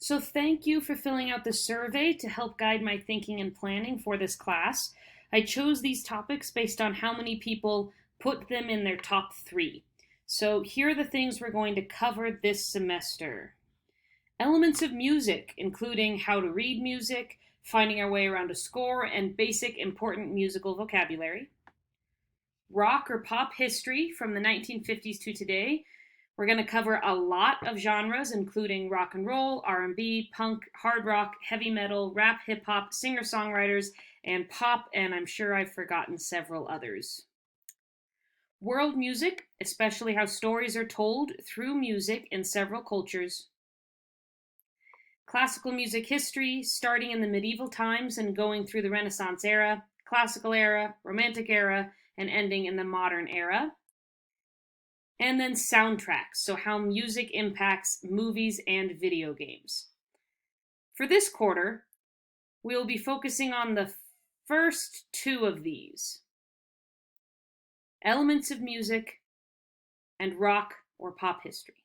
So thank you for filling out the survey to help guide my thinking and planning for this class. I chose these topics based on how many people put them in their top 3. So here are the things we're going to cover this semester. Elements of music, including how to read music, finding our way around a score, and basic important musical vocabulary. Rock or pop history from the 1950s to today. We're going to cover a lot of genres, including rock and roll, R&B, punk, hard rock, heavy metal, rap, hip hop, singer-songwriters, and pop, and I'm sure I've forgotten several others. World music, especially how stories are told through music in several cultures. Classical music history, starting in the medieval times and going through the Renaissance era, classical era, romantic era, and ending in the modern era. And then soundtracks, so how music impacts movies and video games. For this quarter, we'll be focusing on the first 2 of these: elements of music and rock or pop history.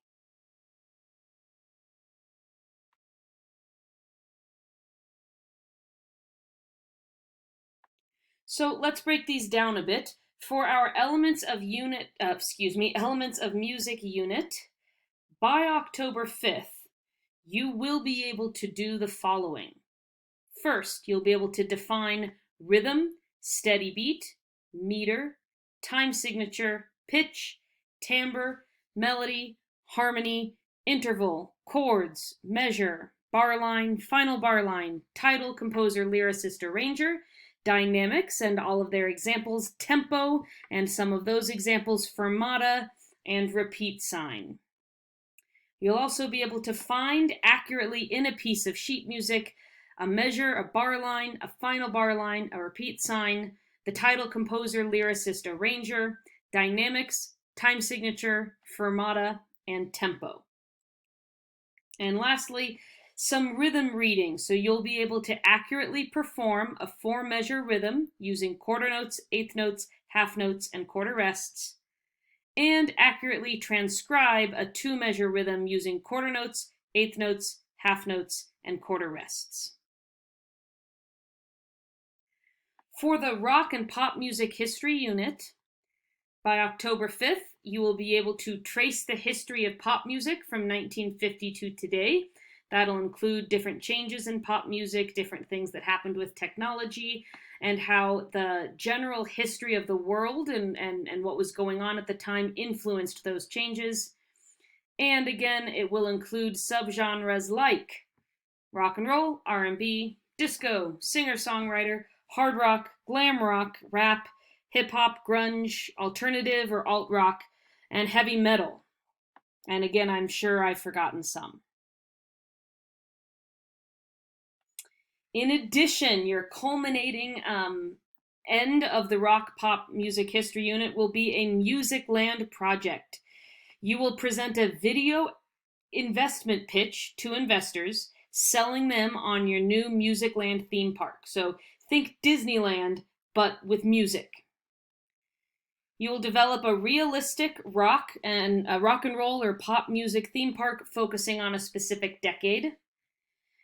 So let's break these down a bit. For our elements of music unit, by October 5th, you will be able to do the following. First, you'll be able to define rhythm, steady beat, meter, time signature, pitch, timbre, melody, harmony, interval, chords, measure, bar line, final bar line, title, composer, lyricist, arranger, dynamics and all of their examples, tempo, and some of those examples, fermata, and repeat sign. You'll also be able to find accurately in a piece of sheet music a measure, a bar line, a final bar line, a repeat sign, the title, composer, lyricist, arranger, dynamics, time signature, fermata, and tempo. And lastly, some rhythm reading, so you'll be able to accurately perform a 4-measure rhythm using quarter notes, eighth notes, half notes, and quarter rests, and accurately transcribe a 2-measure rhythm using quarter notes, eighth notes, half notes, and quarter rests. For the rock and pop music history unit, by October 5th, you will be able to trace the history of pop music from 1950 to today. That'll include different changes in pop music, different things that happened with technology, and how the general history of the world and what was going on at the time influenced those changes. And again, it will include subgenres like rock and roll, R&B, disco, singer-songwriter, hard rock, glam rock, rap, hip-hop, grunge, alternative or alt-rock, and heavy metal. And again, I'm sure I've forgotten some. In addition, your culminating end of the rock pop music history unit will be a Musicland project. You will present a video investment pitch to investors, selling them on your new Musicland theme park. So think Disneyland, but with music. You will develop a realistic rock and roll or pop music theme park focusing on a specific decade.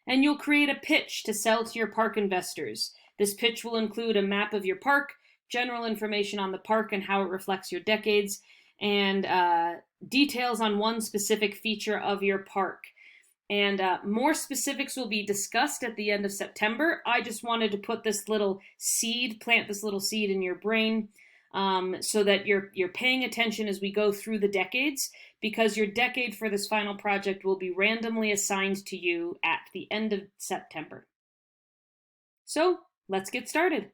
And you'll create a pitch to sell to your park investors. This pitch will include a map of your park, general information on the park and how it reflects your decades, and details on one specific feature of your park. And more specifics will be discussed at the end of September. I just wanted to put this little seed, plant this little seed in your brain, so that you're paying attention as we go through the decades, because your decade for this final project will be randomly assigned to you at the end of September. So let's get started.